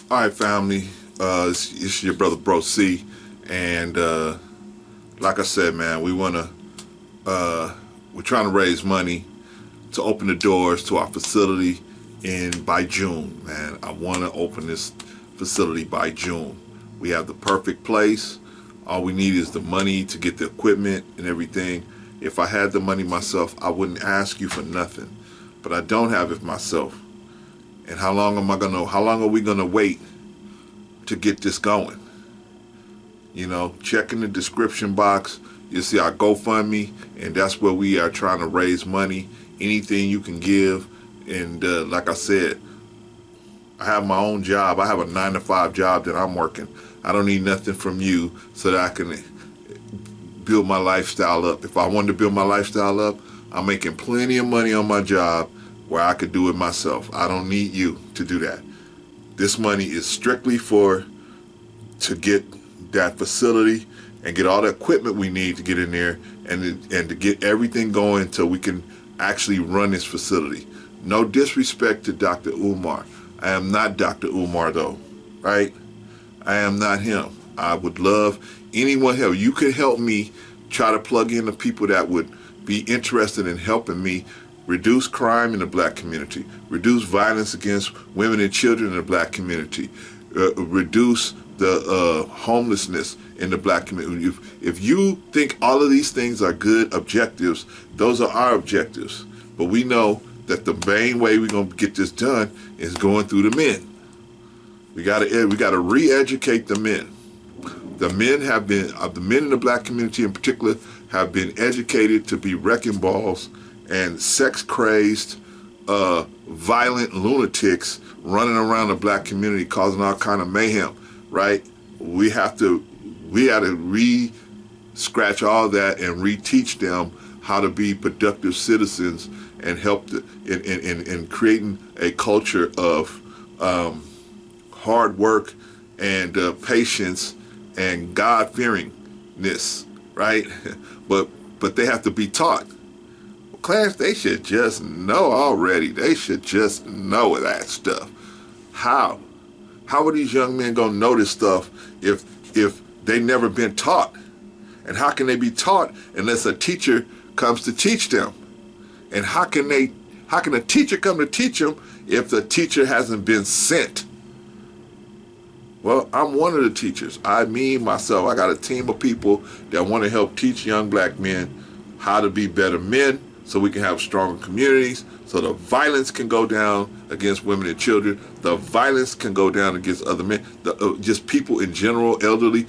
All right, family. It's your brother, Bro C, and like I said, man, we're trying to raise money to open the doors to our facility by June. Man, I want to open this facility by June. We have the perfect place. All we need is the money to get the equipment and everything. If I had the money myself, I wouldn't ask you for nothing, but I don't have it myself. And how long are we gonna wait to get this going? You know, check in the description box. You'll see our GoFundMe, and that's where we are trying to raise money. Anything you can give. And like I said, I have my own job. I have a 9-to-5 job that I'm working. I don't need nothing from you so that I can build my lifestyle up. If I wanted to build my lifestyle up, I'm making plenty of money on my job where I could do it myself. I don't need you to do that. This money is strictly to get that facility and get all the equipment we need to get in there and to get everything going so we can actually run this facility. No disrespect to Dr. Umar. I am not Dr. Umar though, right? I am not him. I would love anyone help. You could help me try to plug in the people that would be interested in helping me reduce crime in the black community, reduce violence against women and children in the black community, reduce the homelessness in the black community. If you think all of these things are good objectives, those are our objectives. But we know that the main way we're going to get this done is going through the men. We got to re-educate the men. The men in the black community in particular have been educated to be wrecking balls and sex-crazed, violent lunatics running around the black community causing all kind of mayhem, right? We had to re-scratch all that and reteach them how to be productive citizens and help in creating a culture of hard work and patience and God-fearingness, right? But they have to be taught. Well, Clarence, they should just know already. They should just know that stuff. How? How are these young men gonna know this stuff if they never been taught? And how can they be taught unless a teacher comes to teach them? And how can a teacher come to teach them if the teacher hasn't been sent? Well, I'm one of the teachers. Myself, I got a team of people that want to help teach young black men how to be better men so we can have stronger communities, so the violence can go down against women and children, the violence can go down against other men, just people in general, elderly,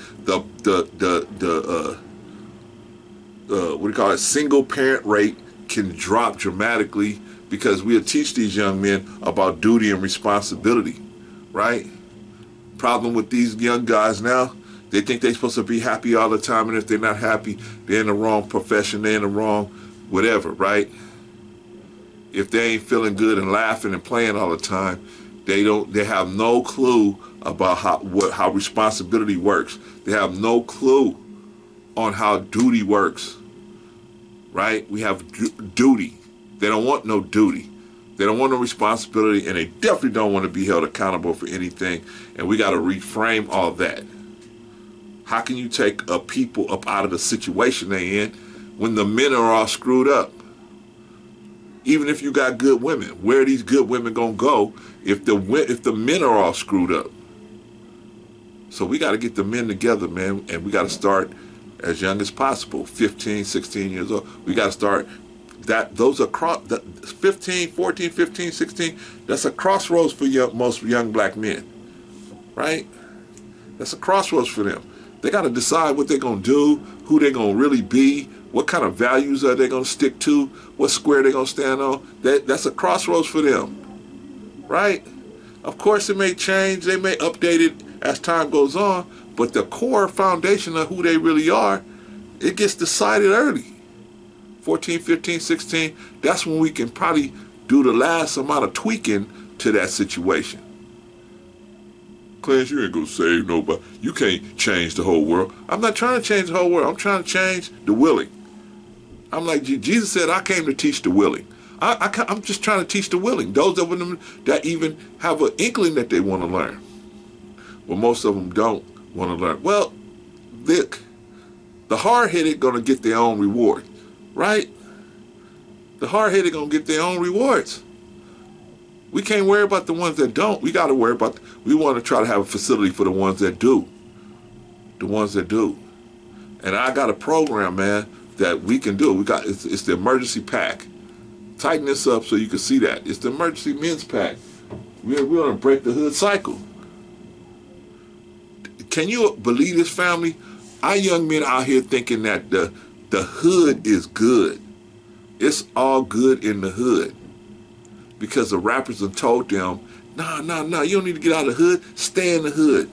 single parent rate can drop dramatically because we'll teach these young men about duty and responsibility, right? Problem with these young guys now, they think they're supposed to be happy all the time, and if they're not happy, they're in the wrong profession, they're in the wrong whatever, right? If they ain't feeling good and laughing and playing all the time, they have no clue about how responsibility works. They have no clue on how duty works, right? We have duty. They don't want no duty. They don't want no responsibility, and they definitely don't want to be held accountable for anything. And we got to reframe all that. How can you take people up out of the situation they in when the men are all screwed up? Even if you got good women, where are these good women gonna go if the men are all screwed up? So we got to get the men together, man, and we got to start as young as possible, 15, 16 years old. We got to start. Those are 15, 14, 15, 16. That's a crossroads for most young black men, right? That's a crossroads for them. They got to decide what they're going to do, who they're going to really be, what kind of values are they going to stick to, what square they're going to stand on. That's a crossroads for them, right? Of course, it may change. They may update it as time goes on, but the core foundation of who they really are, it gets decided early. 14, 15, 16, that's when we can probably do the last amount of tweaking to that situation. Clarence, you ain't gonna save nobody. You can't change the whole world. I'm not trying to change the whole world. I'm trying to change the willing. I'm like Jesus said, I came to teach the willing. I'm just trying to teach the willing. Those of them that even have an inkling that they want to learn. Well, most of them don't want to learn. Well, look, the hard-headed going to get their own reward, right? The hard-headed going to get their own rewards. We can't worry about the ones that don't. We got to worry about, we want to try to have a facility for the ones that do. The ones that do. And I got a program, man, that we can do. It's the emergency pack. Tighten this up so you can see that. It's the emergency men's pack. We're going to break the hood cycle. Can you believe this, family? Our young men out here thinking that the hood is good. It's all good in the hood. Because the rappers have told them, nah, you don't need to get out of the hood. Stay in the hood.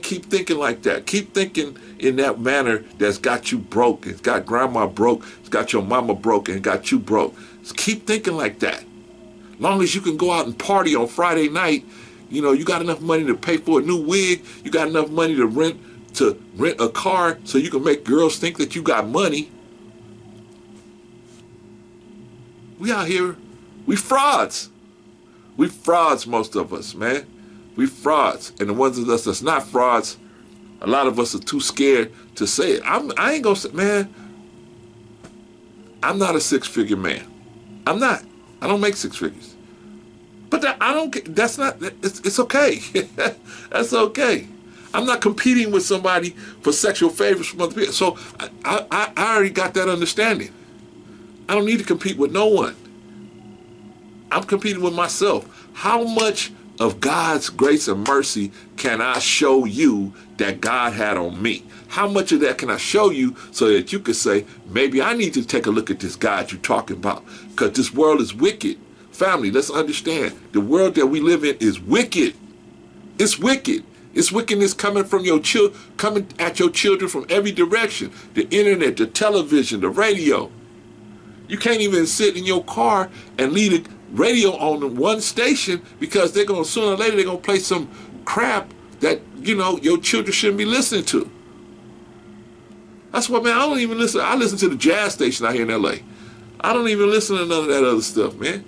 Keep thinking like that. Keep thinking in that manner that's got you broke. It's got grandma broke. It's got your mama broke and got you broke. Just keep thinking like that. Long as you can go out and party on Friday night, you know, you got enough money to pay for a new wig. You got enough money to rent a car so you can make girls think that you got money. We out here, we frauds. We frauds, most of us, man. We frauds. And the ones of us that's not frauds, a lot of us are too scared to say it. I ain't gonna say, man, I'm not a six-figure man. I'm not. I don't make six figures. But I don't, that's not, it's okay. That's okay. I'm not competing with somebody for sexual favors from other people. So I already got that understanding. I don't need to compete with no one. I'm competing with myself. How much of God's grace and mercy can I show you that God had on me? How much of that can I show you so that you could say, maybe I need to take a look at this God you're talking about, because this world is wicked. Family, let's understand, the world that we live in is wicked. It's wicked. It's wickedness coming from coming at your children from every direction. The internet, the television, the radio. You can't even sit in your car and leave the radio on one station, because they're going to, sooner or later, they're going to play some crap that, you know, your children shouldn't be listening to. That's why, man, I don't even listen. I listen to the jazz station out here in L.A. I don't even listen to none of that other stuff, man.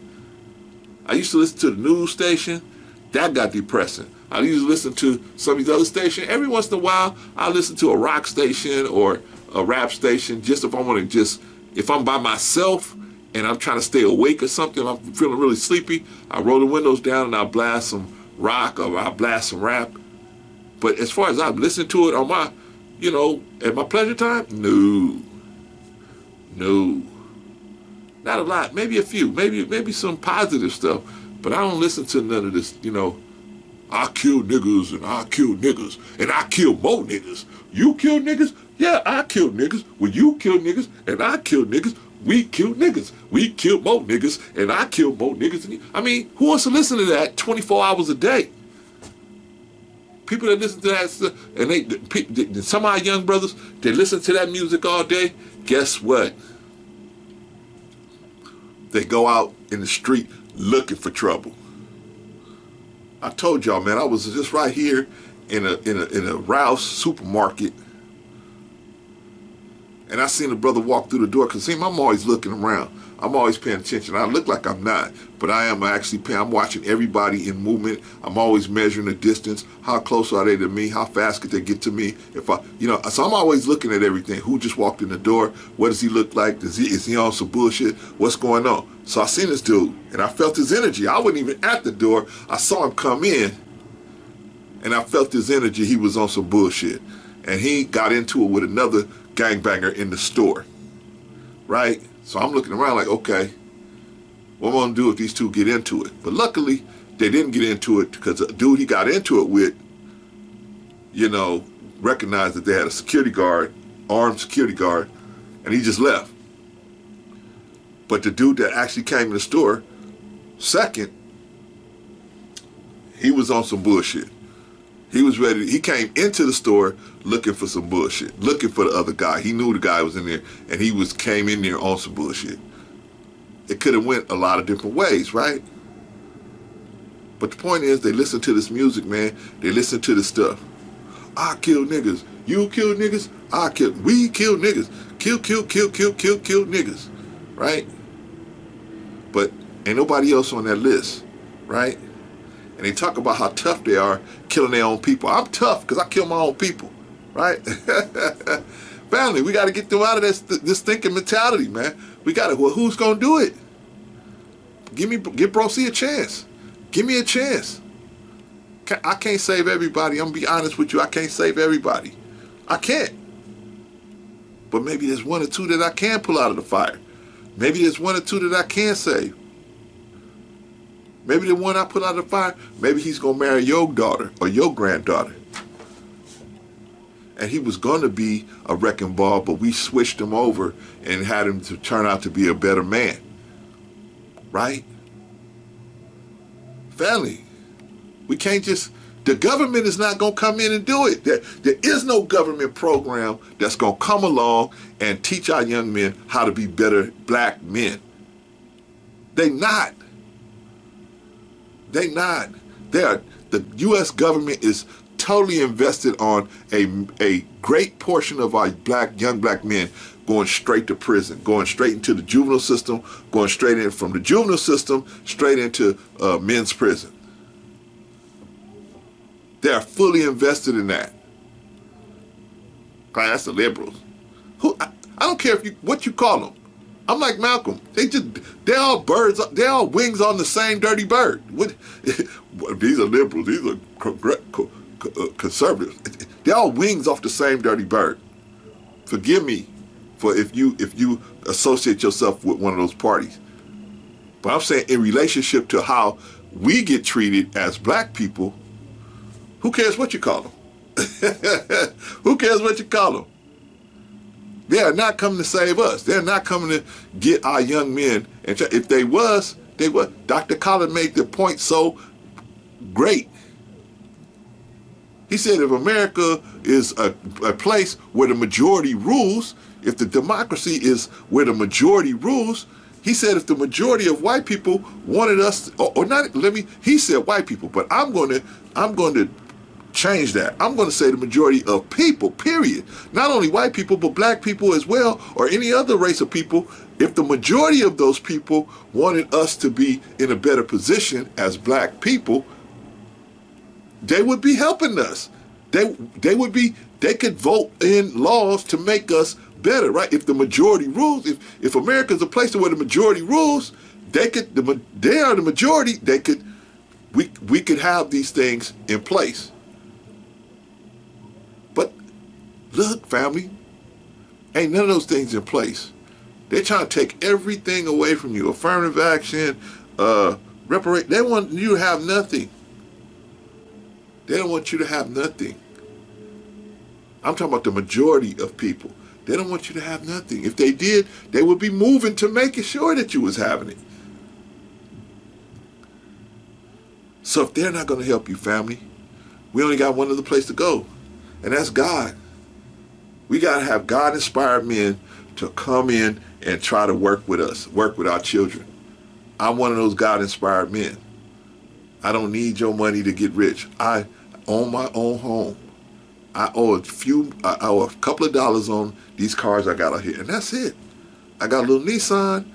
I used to listen to the news station. That got depressing. I used to listen to some of these other stations. Every once in a while, I listen to a rock station or a rap station, just if I want to if I'm by myself and I'm trying to stay awake or something, I'm feeling really sleepy, I roll the windows down and I'll blast some rock or I'll blast some rap. But as far as I listen to it on my, you know, at my pleasure time, no. Not a lot, maybe a few, maybe some positive stuff, but I don't listen to none of this, you know, I kill niggas and I kill niggas and I kill more niggas. You kill niggas? Yeah, I kill niggas. Well, you kill niggas and I kill niggas. We kill niggas. We kill more niggas and I kill more niggas. I mean, who wants to listen to that 24 hours a day? People that listen to that stuff, and some of our young brothers, they listen to that music all day, guess what? They go out in the street looking for trouble. I told y'all, man, I was just right here in a Rouse supermarket, and I seen a brother walk through the door, because see, I'm always looking around. I'm always paying attention. I look like I'm not, but I am actually paying. I'm watching everybody in movement. I'm always measuring the distance. How close are they to me? How fast could they get to me? So I'm always looking at everything. Who just walked in the door? What does he look like? Is he on some bullshit? What's going on? So I seen this dude, and I felt his energy. I wasn't even at the door. I saw him come in, and I felt his energy. He was on some bullshit, and he got into it with another gangbanger in the store, right? So I'm looking around like, okay, what am I going to do if these two get into it? But luckily, they didn't get into it, because the dude he got into it with, you know, recognized that they had a security guard, armed security guard, and he just left. But the dude that actually came to the store second, he was on some bullshit. He was ready. He came into the store looking for some bullshit, looking for the other guy. He knew the guy was in there, and he came in there on some bullshit. It could have went a lot of different ways, right? But the point is, they listen to this music, man. They listen to this stuff. I kill niggas. You kill niggas. We kill niggas. Kill niggas, right? But ain't nobody else on that list, right? and they talk about how tough they are killing their own people. I'm tough because I kill my own people, right? Family, we got to get them out of this thinking mentality, man. We got to. Well, who's gonna do it? Give Bro C a chance. Give me a chance. I can't save everybody. I'm gonna be honest with you. I can't save everybody. I can't. But maybe there's one or two that I can pull out of the fire. Maybe there's one or two that I can save. Maybe the one I put out of the fire, maybe he's going to marry your daughter or your granddaughter. And he was going to be a wrecking ball, but we switched him over and had him to turn out to be a better man. Right? Family, we can't just... The government is not going to come in and do it. There is no government program that's going to come along and teach our young men how to be better black men. They not. The U.S. government is totally invested on a great portion of our young black men going straight to prison, going straight into the juvenile system, going straight in from the juvenile system, straight into men's prison. They are fully invested in that. That's the liberals. I don't care what you call them. I'm like Malcolm. They're all birds. They're all wings on the same dirty bird. These are liberals. These are conservatives. They're all wings off the same dirty bird. Forgive me for if you associate yourself with one of those parties. But I'm saying in relationship to how we get treated as black people, who cares what you call them? Who cares what you call them? They are not coming to save us. They're not coming to get our young men. And if they was, Dr. Collins made the point so great. He said if America is a place where the majority rules, if the democracy is where the majority rules, he said if the majority of white people wanted us, or not, he said white people, but I'm going to change that. I'm going to say the majority of people, period. Not only white people, but black people as well, or any other race of people. If the majority of those people wanted us to be in a better position as black people, they would be helping us. They could vote in laws to make us better, right? If the majority rules, if America's a place where the majority rules, they are the majority, we could have these things in place. But look, family, ain't none of those things in place. They're trying to take everything away from you. Affirmative action, reparation. They want you to have nothing. They don't want you to have nothing. I'm talking about the majority of people. They don't want you to have nothing. If they did, they would be moving to making sure that you was having it. So if they're not going to help you, family, we only got one other place to go, and that's God. We got to have God-inspired men to come in and try to work with us, work with our children. I'm one of those God-inspired men. I don't need your money to get rich. I own my own home. I owe a couple of dollars on these cars I got out here, and that's it. I got a little Nissan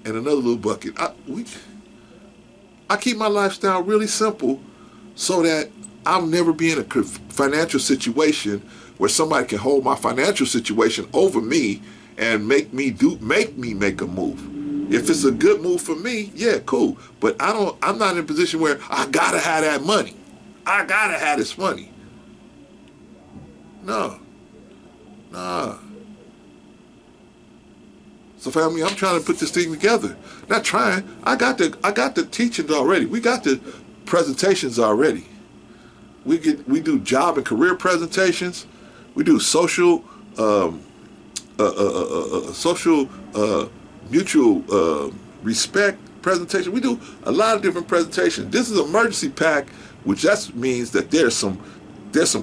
and another little bucket. I keep my lifestyle really simple so that I'll never be in a financial situation where somebody can hold my financial situation over me and make me make a move. If it's a good move for me, yeah, cool. But I'm not in a position where I gotta have that money. I gotta have this money. No. Nah. So family, I'm trying to put this thing together. Not trying. I got the teachings already. We got the presentations already. We do job and career presentations. We do social mutual respect presentation. We do a lot of different presentations. This is an emergency pack, which just means that there's some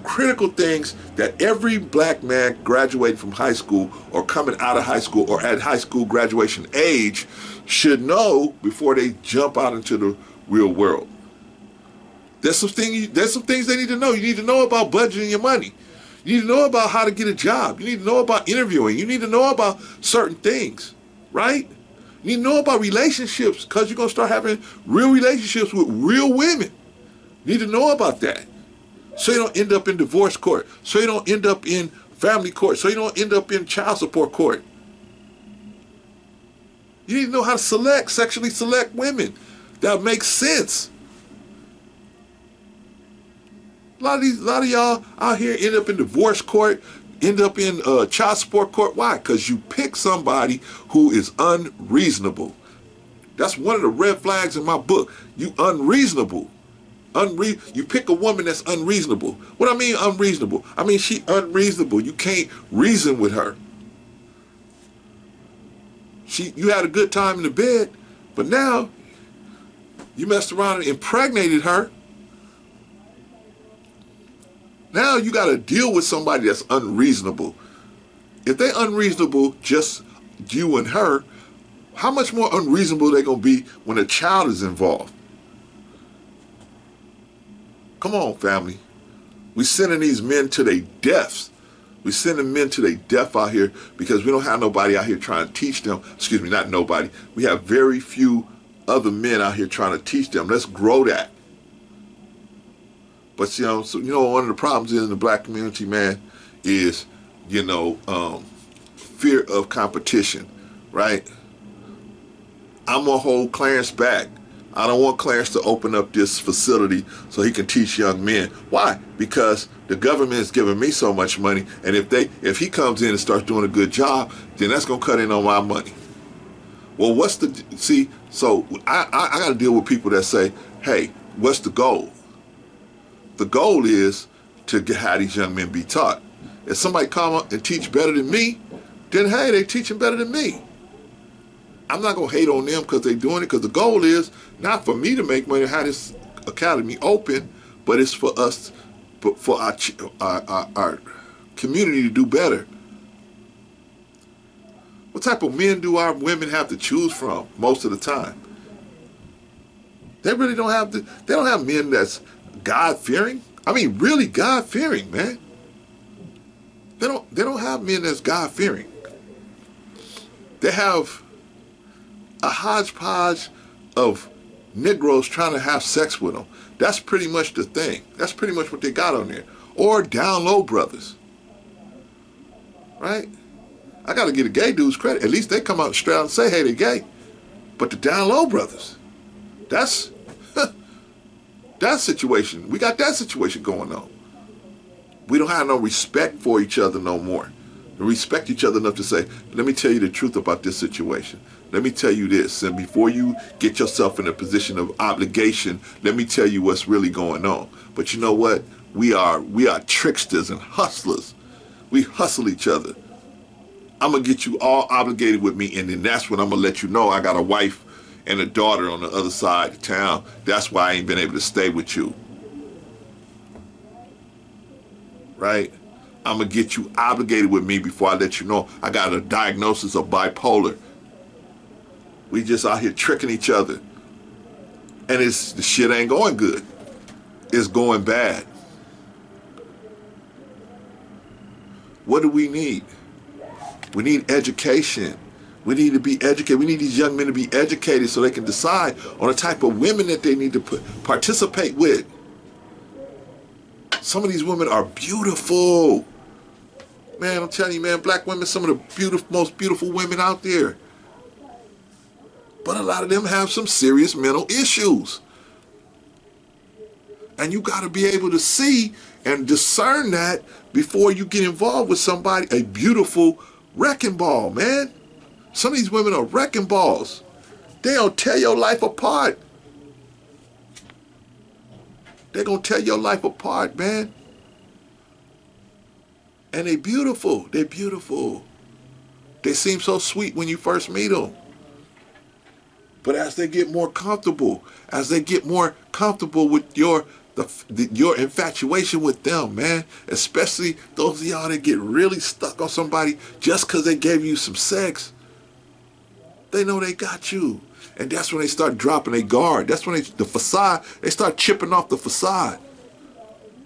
critical things that every black man graduating from high school or coming out of high school or at high school graduation age should know before they jump out into the real world. There's some things they need to know. You need to know about budgeting your money. You need to know about how to get a job. You need to know about interviewing. You need to know about certain things, right? You need to know about relationships because you're going to start having real relationships with real women. You need to know about that. So you don't end up in divorce court. So you don't end up in family court. So you don't end up in child support court. You need to know how to sexually select women. That makes sense. A lot of y'all out here end up in divorce court, end up in child support court. Why? Because you pick somebody who is unreasonable. That's one of the red flags in my book. You unreasonable. You pick a woman that's unreasonable. What I mean unreasonable? I mean she unreasonable. You can't reason with her. You had a good time in the bed, but now you messed around and impregnated her. Now you got to deal with somebody that's unreasonable. If they're unreasonable, just you and her, how much more unreasonable they going to be when a child is involved? Come on, family. We sending these men to their deaths. We sending men to their death out here because we don't have nobody out here trying to teach them. Excuse me, not nobody. We have very few other men out here trying to teach them. Let's grow that. But so one of the problems in the black community, man, is fear of competition, right? I'm gonna hold Clarence back. I don't want Clarence to open up this facility so he can teach young men. Why? Because the government is giving me so much money, and if he comes in and starts doing a good job, then that's gonna cut in on my money. Well, so I got to deal with people that say, hey, what's the goal? The goal is to have these young men be taught. If somebody come up and teach better than me, then hey, they teaching better than me. I'm not going to hate on them because they're doing it, because the goal is not for me to make money, have this academy open, but it's for us, for our community to do better. What type of men do our women have to choose from most of the time? They really don't have they don't have men that's God-fearing. I mean, really God-fearing, man. They don't have men that's God-fearing. They have a hodgepodge of Negroes trying to have sex with them. That's pretty much the thing. That's pretty much what they got on there. Or down low brothers. Right? I got to give the gay dudes credit. At least they come out straight out and say, hey, they're gay. But the down low brothers, that's that situation. We got that situation going on. We don't have no respect for each other no more. We respect each other enough to say, let me tell you the truth about this situation. Let me tell you this. And before you get yourself in a position of obligation, let me tell you what's really going on. But you know what? We are tricksters and hustlers. We hustle each other. I'm going to get you all obligated with me, and then that's when I'm going to let you know I got a wife and a daughter on the other side of town. That's why I ain't been able to stay with you. Right? I'm going to get you obligated with me before I let you know I got a diagnosis of bipolar. We just out here tricking each other. And the shit ain't going good. It's going bad. What do we need? We need education. We need to be educated. We need these young men to be educated so they can decide on the type of women that they need to participate with. Some of these women are beautiful. Man, I'm telling you, man, black women, some of the most beautiful women out there. But a lot of them have some serious mental issues. And you got to be able to see and discern that before you get involved with somebody, a beautiful wrecking ball, man. Some of these women are wrecking balls. They'll tear your life apart. They're going to tear your life apart, man. And they're beautiful. They're beautiful. They seem so sweet when you first meet them. But as they get more comfortable, with your infatuation with them, man, especially those of y'all that get really stuck on somebody just because they gave you some sex, they know they got you. And that's when they start dropping their guard. That's when they start chipping off the facade.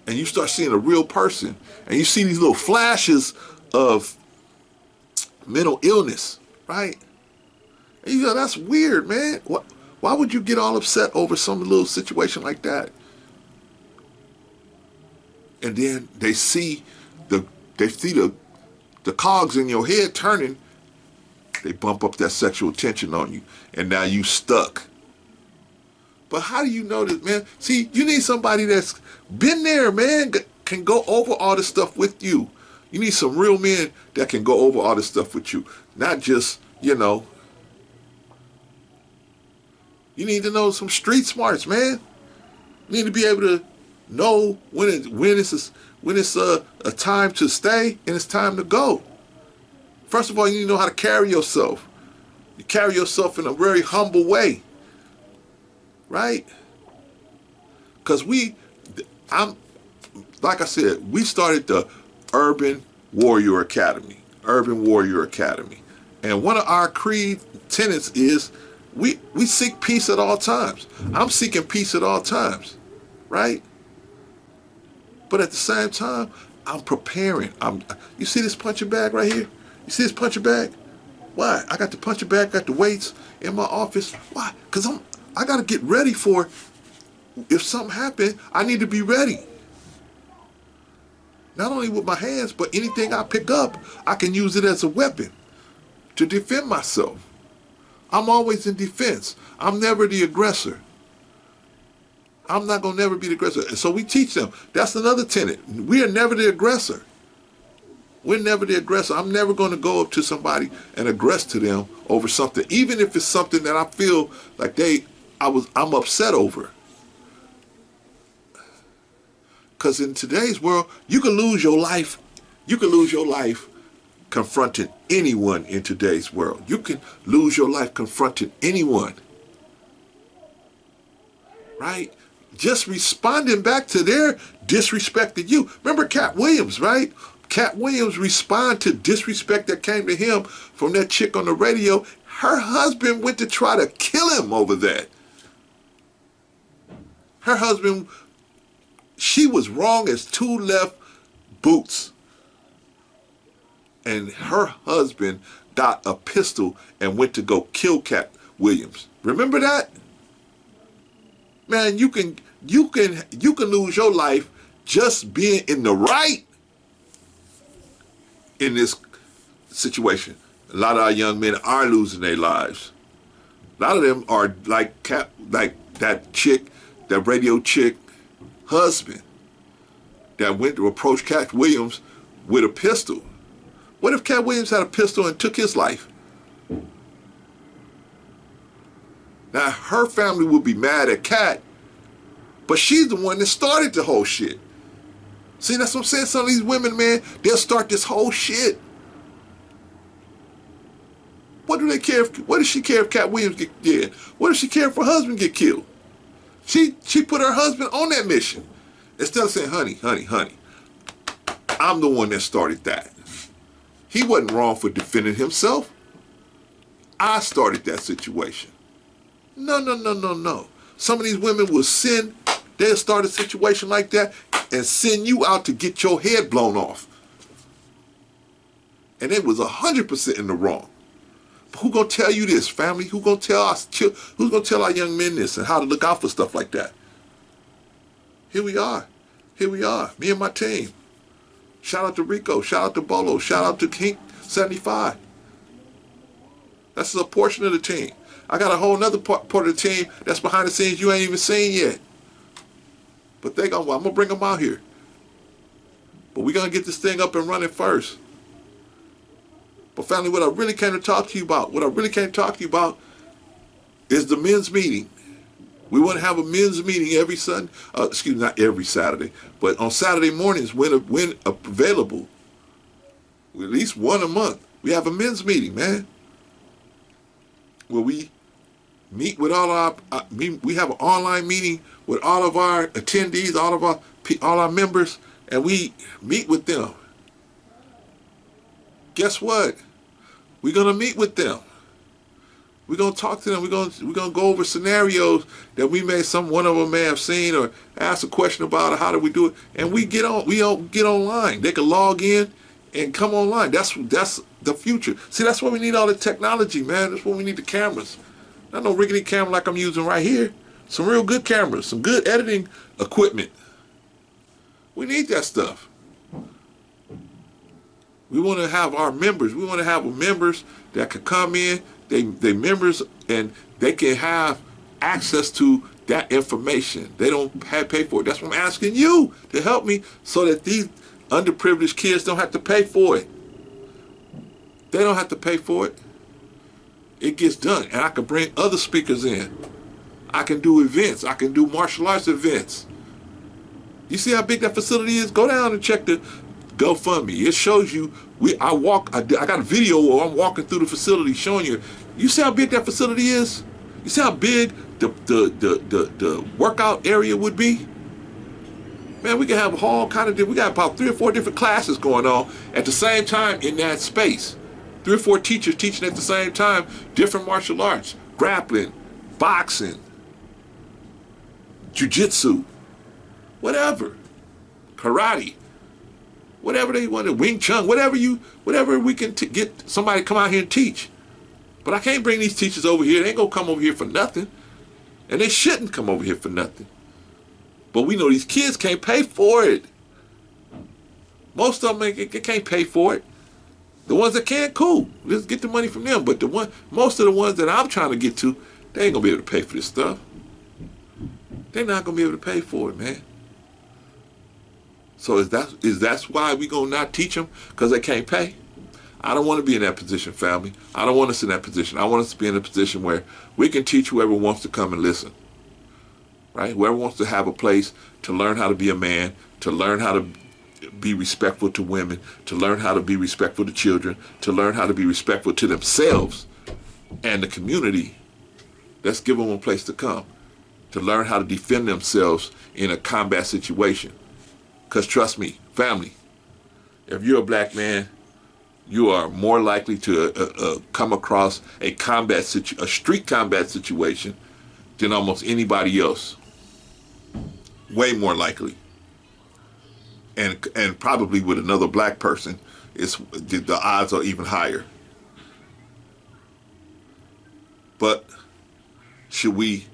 And you start seeing a real person. And you see these little flashes of mental illness, right? And you go, that's weird, man. Why would you get all upset over some little situation like that? and then they see the the cogs in your head turning. They bump up that sexual tension on you, and now you stuck. But how do you know this, man? See, you need somebody that's been there, man, can go over all this stuff with you. You need some real men that can go over all this stuff with you. Not just, you know. You need to know some street smarts, man. You need to be able to know when it's a time to stay and it's time to go. First of all, you need to know how to carry yourself. You carry yourself in a very humble way. Right? Because like I said, we started the Urban Warrior Academy. Urban Warrior Academy. And one of our creed tenets is we seek peace at all times. I'm seeking peace at all times. Right? But at the same time, I'm preparing. You see this punching bag right here? You see this punching bag? Why? I got the punching bag, got the weights in my office. Why? Because I got to get ready for if something happens, I need to be ready. Not only with my hands, but anything I pick up, I can use it as a weapon to defend myself. I'm always in defense. I'm never the aggressor. I'm not going to never be the aggressor. And so we teach them. That's another tenet. We are never the aggressor. We're never the aggressor. I'm never going to go up to somebody and aggress to them over something, even if it's something that I feel like I'm upset over. Because in today's world, you can lose your life. You can lose your life confronting anyone in today's world. You can lose your life confronting anyone. Right? Just responding back to their disrespect to you. Remember Cat Williams, right? Cat Williams responded to disrespect that came to him from that chick on the radio. Her husband went to try to kill him over that. Her husband, she was wrong as two left boots. And her husband got a pistol and went to go kill Cat Williams. Remember that? Man, you can lose your life just being in the right in this situation. A lot of our young men are losing their lives. A lot of them are like that chick, that radio chick husband that went to approach Cat Williams with a pistol. What if Cat Williams had a pistol and took his life? Now her family would be mad at Cat, but she's the one that started the whole shit. See, that's what I'm saying. Some of these women, man, they'll start this whole shit. What do they care? What does she care if Cat Williams get dead? What does she care if her husband get killed? She put her husband on that mission. Instead of saying, honey, I'm the one that started that. He wasn't wrong for defending himself. I started that situation. No. Some of these women will they'll start a situation like that and send you out to get your head blown off. And it was 100% in the wrong. But who gonna tell you this, family? Who's gonna tell our young men this and how to look out for stuff like that? Here we are, me and my team. Shout out to Rico, shout out to Bolo, shout out to King 75. That's a portion of the team. I got a whole nother part of the team that's behind the scenes you ain't even seen yet. But I'm going to bring them out here. But we're going to get this thing up and running first. But family, what I really came to talk to you about, is the men's meeting. We want to have a men's meeting every Sunday, not every Saturday, but on Saturday mornings when available, at least one a month, we have a men's meeting, man, where we meet with all we have an online meeting with all of our attendees, all our members, and we meet with them. Guess what? We're gonna meet with them. We're gonna talk to them. We're gonna go over scenarios that one of them may have seen or ask a question about, or how do we do it? And we get online. They can log in and come online. That's the future. See, that's why we need all the technology, man. That's why we need the cameras. Not no rickety camera like I'm using right here. Some real good cameras, some good editing equipment. We need that stuff. We want to have our members. We want to have members that can come in. They members, and they can have access to that information. They don't pay for it. That's what I'm asking you to help me, so that these underprivileged kids don't have to pay for it. They don't have to pay for it. It gets done, and I can bring other speakers in. I can do events. I can do martial arts events. You see how big that facility is? Go down and check the GoFundMe. It shows you. I got a video where I'm walking through the facility showing you. You see how big that facility is? You see how big the workout area would be? Man, we can have all kind of. We got about 3 or 4 different classes going on at the same time in that space. 3 or 4 teachers teaching at the same time different martial arts, grappling, boxing, jiu-jitsu, whatever, karate, whatever they want, Wing Chun, whatever we can get somebody to come out here and teach. But I can't bring these teachers over here. They ain't gonna come over here for nothing, and they shouldn't come over here for nothing. But we know these kids can't pay for it. Most of them they can't pay for it. The ones that can, cool. Let's get the money from them. But most of the ones that I'm trying to get to, they ain't gonna be able to pay for this stuff. They're not gonna be able to pay for it, man. So is that why we gonna not teach them? Because they can't pay? I don't want to be in that position, family. I don't want us in that position. I want us to be in a position where we can teach whoever wants to come and listen. Right? Whoever wants to have a place to learn how to be a man, to learn how to be respectful to women, to learn how to be respectful to children, to learn how to be respectful to themselves and the community. Let's give them a place to come, to learn how to defend themselves in a combat situation. Because trust me, family, if you're a black man, you are more likely to come across a street combat situation than almost anybody else. Way more likely. And probably with another black person, the odds are even higher. But do we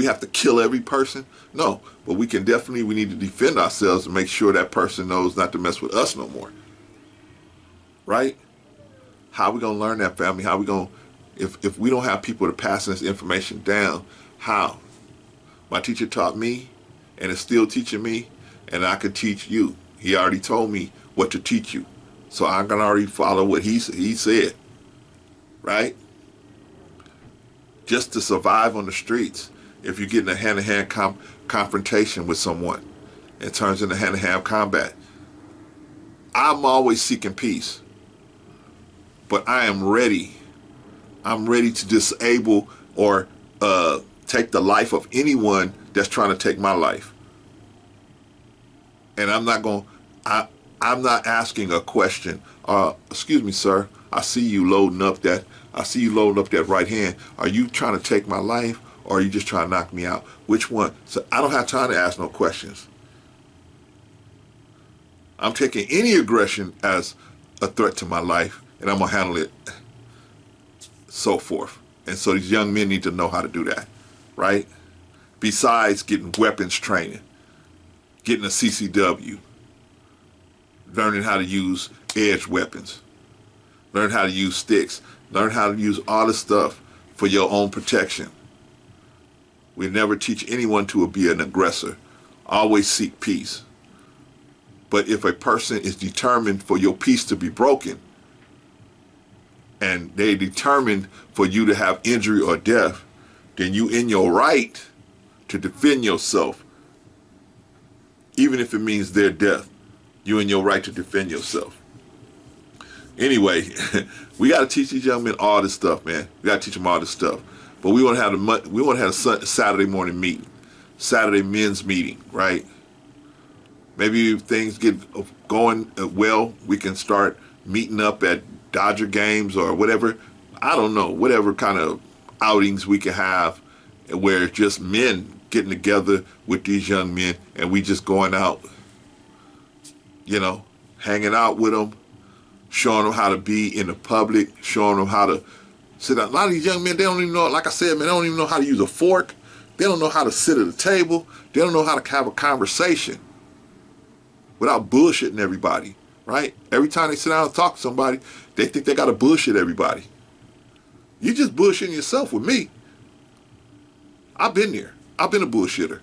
have to kill every person? No, but we need to defend ourselves and make sure that person knows not to mess with us no more. Right? How are we going to learn that, family? How are we going to, if we don't have people to pass this information down, how? My teacher taught me, and is still teaching me, and I can teach you. He already told me what to teach you. So I'm going to already follow what he said. Right? Just to survive on the streets, if you get in a hand-to-hand confrontation with someone, it turns into hand-to-hand combat. I'm always seeking peace. But I am ready. I'm ready to disable or take the life of anyone that's trying to take my life. And I'm not asking a question. Excuse me, sir. I see you loading up that right hand. Are you trying to take my life, or are you just trying to knock me out? Which one? So I don't have time to ask no questions. I'm taking any aggression as a threat to my life, and I'm gonna handle it, so forth. And so these young men need to know how to do that, right? Besides getting weapons training, getting a CCW, learning how to use edge weapons, learn how to use sticks, learn how to use all this stuff for your own protection. We never teach anyone to be an aggressor. Always seek peace. But if a person is determined for your peace to be broken, and they determined for you to have injury or death, then you in your right to defend yourself. Even if it means their death, you in your right to defend yourself. Anyway, we got to teach these young men all this stuff, man. We got to teach them all this stuff. But we want to have a Saturday morning meeting, Saturday men's meeting, right? Maybe if things get going well, we can start meeting up at Dodger games or whatever. I don't know, whatever kind of outings we can have where it's just men getting together with these young men and we just going out, hanging out with them, showing them how to be in the public, showing them how to sit down. A lot of these young men, they don't even know, like I said, man, they don't even know how to use a fork. They don't know how to sit at a table. They don't know how to have a conversation. without bullshitting everybody, right? Every time they sit down and talk to somebody, they think they got to bullshit everybody. You just bullshitting yourself with me. I've been there. I've been a bullshitter.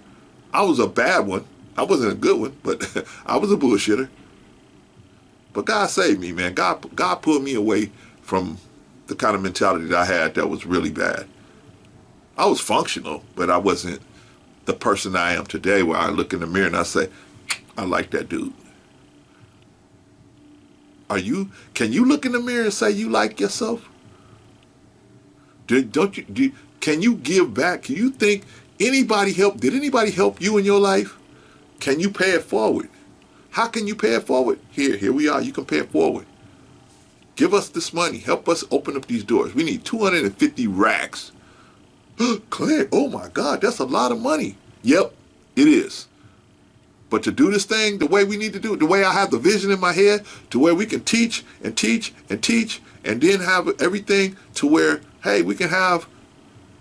I was a bad one. I wasn't a good one, but I was a bullshitter. But God saved me, man. God pulled me away from the kind of mentality that I had that was really bad. I was functional, but I wasn't the person I am today, where I look in the mirror and I say, I like that dude. Can you look in the mirror and say you like yourself? Can you give back? Can you think did anybody help you in your life? Can you pay it forward? How can you pay it forward? Here we are. You can pay it forward. Give us this money. Help us open up these doors. We need 250 racks. Clint, oh my God, that's a lot of money. Yep, it is. But to do this thing the way we need to do it, the way I have the vision in my head, to where we can teach and teach and teach, and then have everything to where, hey, we can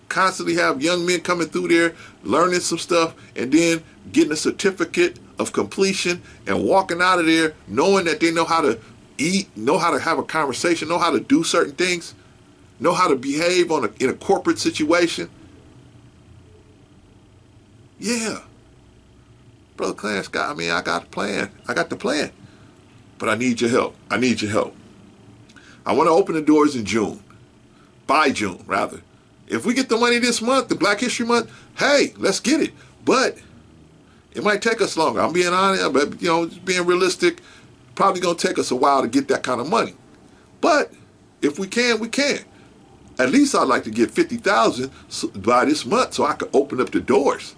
constantly have young men coming through there, learning some stuff, and then getting a certificate of completion and walking out of there knowing that they know how to eat, know how to have a conversation, know how to do certain things, know how to behave in a corporate situation. Yeah. Brother Clarence, I got a plan. I got the plan. But I need your help. I need your help. I want to open the doors in June. By June, rather. If we get the money this month, the Black History Month, hey, let's get it. But it might take us longer. I'm being honest, but just being realistic. Probably going to take us a while to get that kind of money. But if we can, we can. At least I'd like to get 50,000 by this month so I can open up the doors.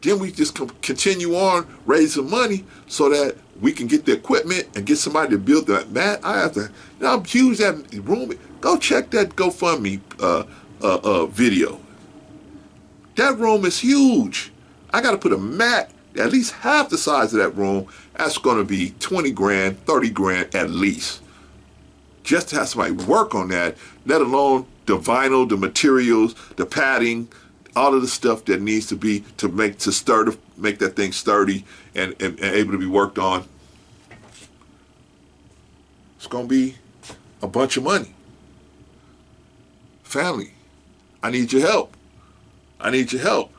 Then we just continue on raising money so that we can get the equipment and get somebody to build that mat. I have to, I'm huge that room. Go check that GoFundMe video. That room is huge. I got to put a mat at least half the size of that room. That's going to be 20 grand, 30 grand at least. Just to have somebody work on that, let alone the vinyl, the materials, the padding, all of the stuff that needs to be to make that thing sturdy and able to be worked on. It's going to be a bunch of money. Family, I need your help. I need your help.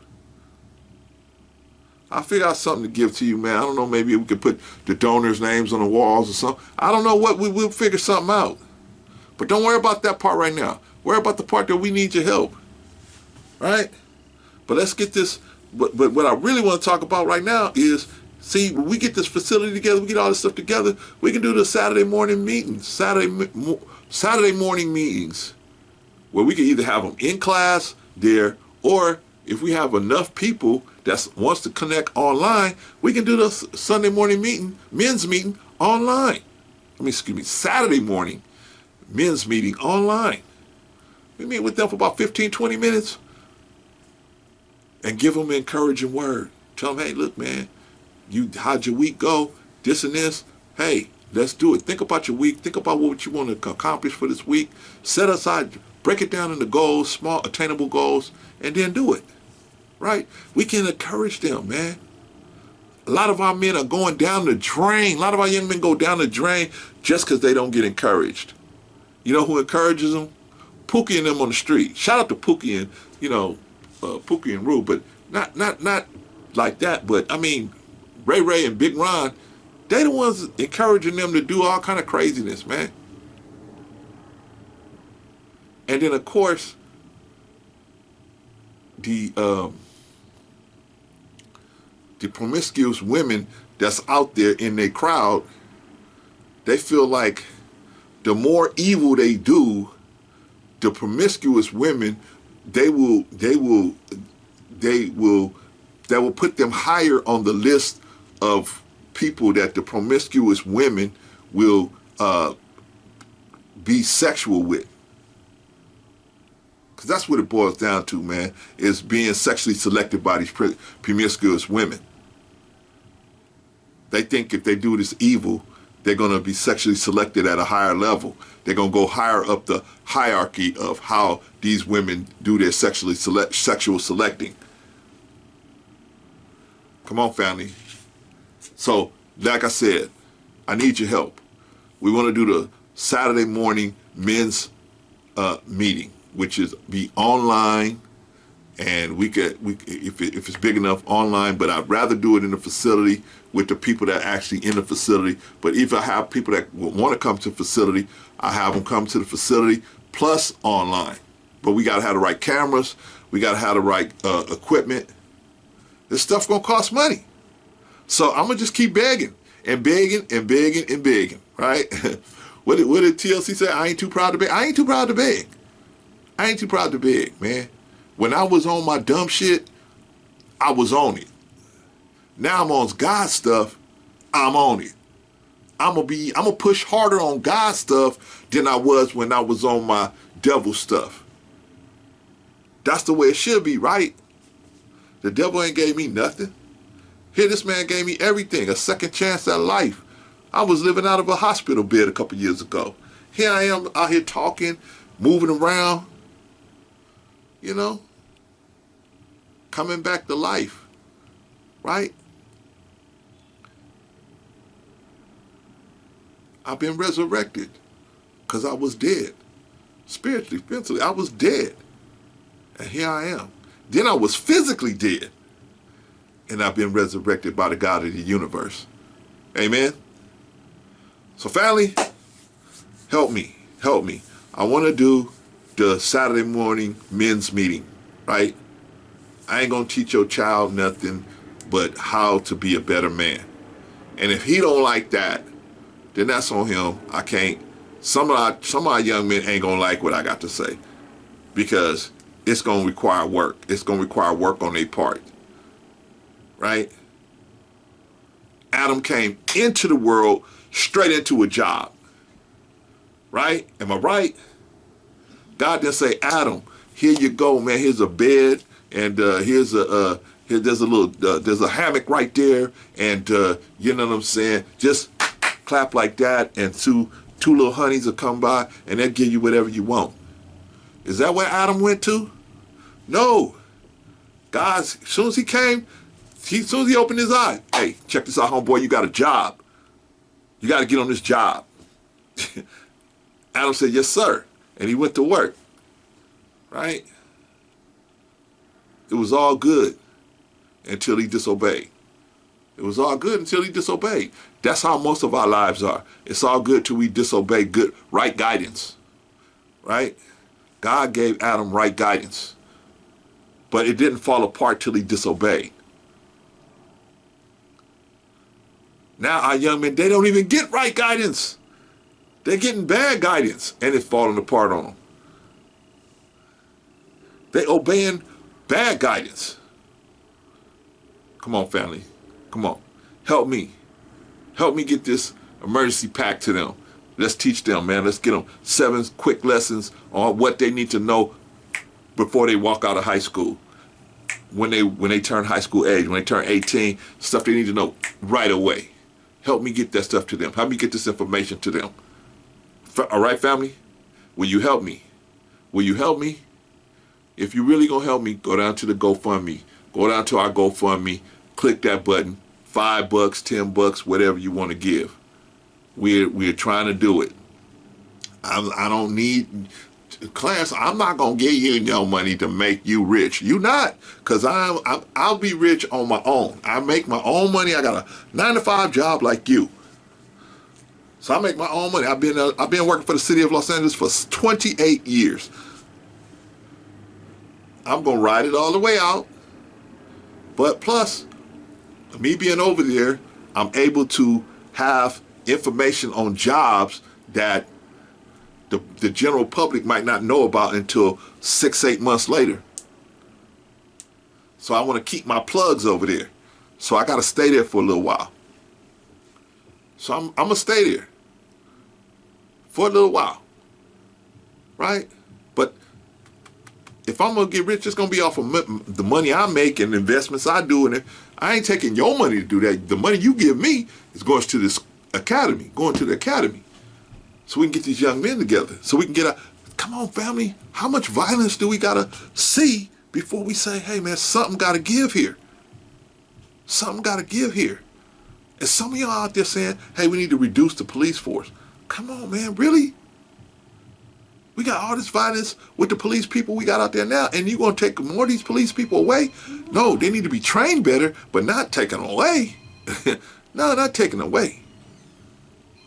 I'll figure out something to give to you, man. I don't know, maybe we could put the donors' names on the walls or something. I don't know what, we'll figure something out. But don't worry about that part right now. Worry about the part that we need your help. Right? But let's get this, but what I really want to talk about right now is, see, when we get this facility together, we get all this stuff together, we can do the Saturday morning meetings, Saturday morning meetings, where we can either have them in class there, or if we have enough people that wants to connect online, we can do the Sunday morning meeting, men's meeting online. Saturday morning men's meeting online. We meet with them for about 15, 20 minutes and give them an encouraging word. Tell them, hey, look, man, how'd your week go? This and this. Hey, let's do it. Think about your week. Think about what you want to accomplish for this week. Set aside, break it down into goals, small attainable goals, and then do it. Right? We can encourage them, man. A lot of our men are going down the drain. A lot of our young men go down the drain just because they don't get encouraged. You know who encourages them? Pookie and them on the street. Shout out to Pookie and, Pookie and Rue, but not like that. But I mean, Ray and Big Ron, they the ones encouraging them to do all kind of craziness, man. And then of course, the promiscuous women that's out there in their crowd, they feel like the more evil they do, the promiscuous women, that will put them higher on the list of people that the promiscuous women will be sexual with. Because that's what it boils down to, man, is being sexually selected by these promiscuous women. They think if they do this evil, they're going to be sexually selected at a higher level. They're going to go higher up the hierarchy of how these women do their sexual selecting. Come on, family. So Like I said, I need your help. We want to do the Saturday morning men's meeting, which is be online, and we if it's big enough online. But I'd rather do it in the facility with the people that are actually in the facility. But if I have people that want to come to the facility, I have them come to the facility plus online. But we got to have the right cameras. We got to have the right equipment. This stuff gonna cost money. So I'm gonna just keep begging and begging and begging and begging, right? What did TLC say? I ain't too proud to beg. I ain't too proud to beg. I ain't too proud to beg, man. When I was on my dumb shit, I was on it. Now I'm on God stuff, I'm on it. I'm gonna push harder on God stuff than I was when I was on my devil stuff. That's the way it should be, right? The devil ain't gave me nothing. Here, this man gave me everything, a second chance at life. I was living out of a hospital bed a couple years ago. Here I am out here talking, moving around, you know, coming back to life, right? I've been resurrected because I was dead. Spiritually, mentally, I was dead. And here I am. Then I was physically dead. And I've been resurrected by the God of the universe. Amen? So family, help me. Help me. I want to do the Saturday morning men's meeting, right? I ain't going to teach your child nothing but how to be a better man. And if he don't like that, then that's on him. I can't. Some of our young men ain't going to like what I got to say because it's going to require work. It's going to require work on their part. Right? Adam came into the world straight into a job. Right? Am I right? God didn't say, Adam, here you go, man. Here's a bed, and there's a little there's a hammock right there, and you know what I'm saying? Just clap like that, and two little honeys will come by, and they'll give you whatever you want. Is that where Adam went to? No. God, as soon as he came, as soon as he opened his eyes, hey, check this out, homeboy, you got a job. You got to get on this job. Adam said, yes, sir. And he went to work. Right? It was all good until he disobeyed. It was all good until he disobeyed. That's how most of our lives are. It's all good till we disobey good, right guidance. Right? God gave Adam right guidance. But it didn't fall apart till he disobeyed. Now our young men, they don't even get right guidance. They're getting bad guidance, and it's falling apart on them. They obeying bad guidance. Come on, family. Come on. Help me. Help me get this emergency pack to them. Let's teach them, man. Let's get them 7 quick lessons on what they need to know before they walk out of high school. When they turn high school age, when they turn 18, stuff they need to know right away. Help me get that stuff to them. Help me get this information to them. All right, family? Will you help me? Will you help me? If you really gonna help me, go down to the GoFundMe. Go down to our GoFundMe. Click that button. $5, $10, whatever you want to give. We're trying to do it. I don't need, Clarence, I'm not gonna give you no money to make you rich. You not, cause I'll be rich on my own. I make my own money. I got a 9-to-5 job like you. So I make my own money. I've been working for the city of Los Angeles for 28 years. I'm gonna ride it all the way out. But plus, me being over there, I'm able to have information on jobs that the general public might not know about until 6-8 months later. So I want to keep my plugs over there. So I got to stay there for a little while. So I'm going to stay there for a little while. Right? But if I'm going to get rich, it's going to be off of the money I make and investments I do. And I ain't taking your money to do that. The money you give me is going to this academy, going to the academy. So we can get these young men together. So we can get come on, family. How much violence do we got to see before we say, hey, man, something got to give here. Something got to give here. And some of y'all out there saying, hey, we need to reduce the police force. Come on, man, really? We got all this violence with the police people we got out there now, and you going to take more of these police people away? No, they need to be trained better, but not taken away. No, not taken away.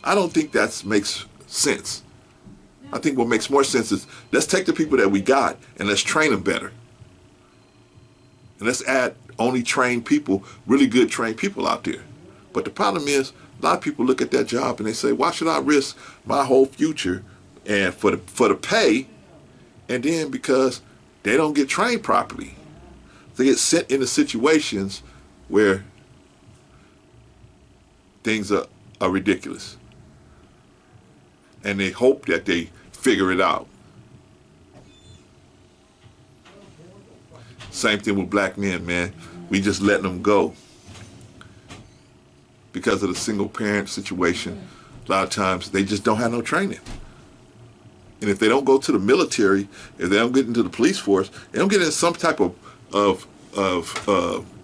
I don't think that makes sense. I think what makes more sense is let's take the people that we got and let's train them better. And let's add only trained people, really good trained people out there. But the problem is, a lot of people look at that job and they say, why should I risk my whole future and for the pay, and then because they don't get trained properly, they get sent into situations where things are ridiculous. And they hope that they figure it out. Same thing with black men, man. We just letting them go. Because of the single parent situation, a lot of times they just don't have no training. And if they don't go to the military, if they don't get into the police force, they don't get into some type of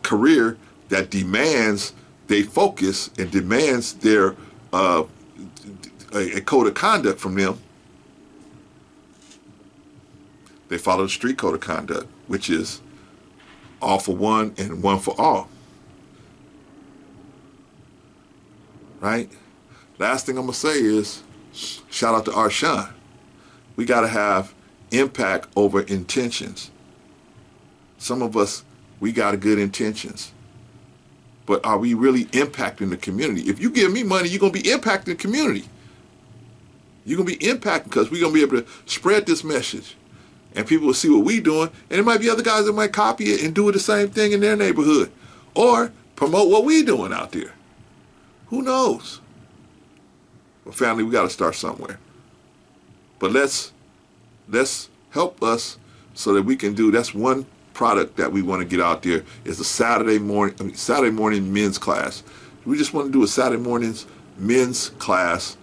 career that demands they focus and demands their a code of conduct from them. They follow the street code of conduct, which is all for one and one for all. Right? Last thing I'm going to say is, shout out to Arshawn. We got to have impact over intentions. Some of us, we got good intentions. But are we really impacting the community? If you give me money, you're going to be impacting the community. You're going to be impacting because we're going to be able to spread this message. And people will see what we're doing. And there might be other guys that might copy it and do the same thing in their neighborhood. Or promote what we're doing out there. Who knows? But family, we got to start somewhere. But let's help us so that we can do, that's one product that we want to get out there, is a Saturday morning men's class. We just want to do a Saturday morning's men's class,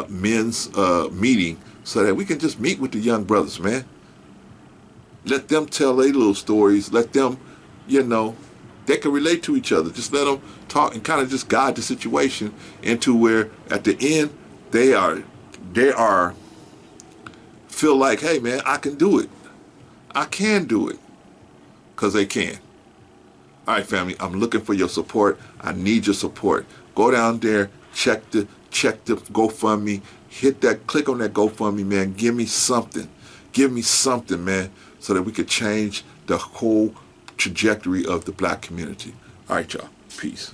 men's meeting, so that we can just meet with the young brothers, man. Let them tell their little stories. Let them, they can relate to each other. Just let them talk and kind of just guide the situation into where at the end they feel like, hey man, I can do it. I can do it. Because they can. All right, family, I'm looking for your support. I need your support. Go down there, check the GoFundMe, click on that GoFundMe, man. Give me something. Give me something, man, so that we could change the whole trajectory of the black community. All right, y'all. Peace.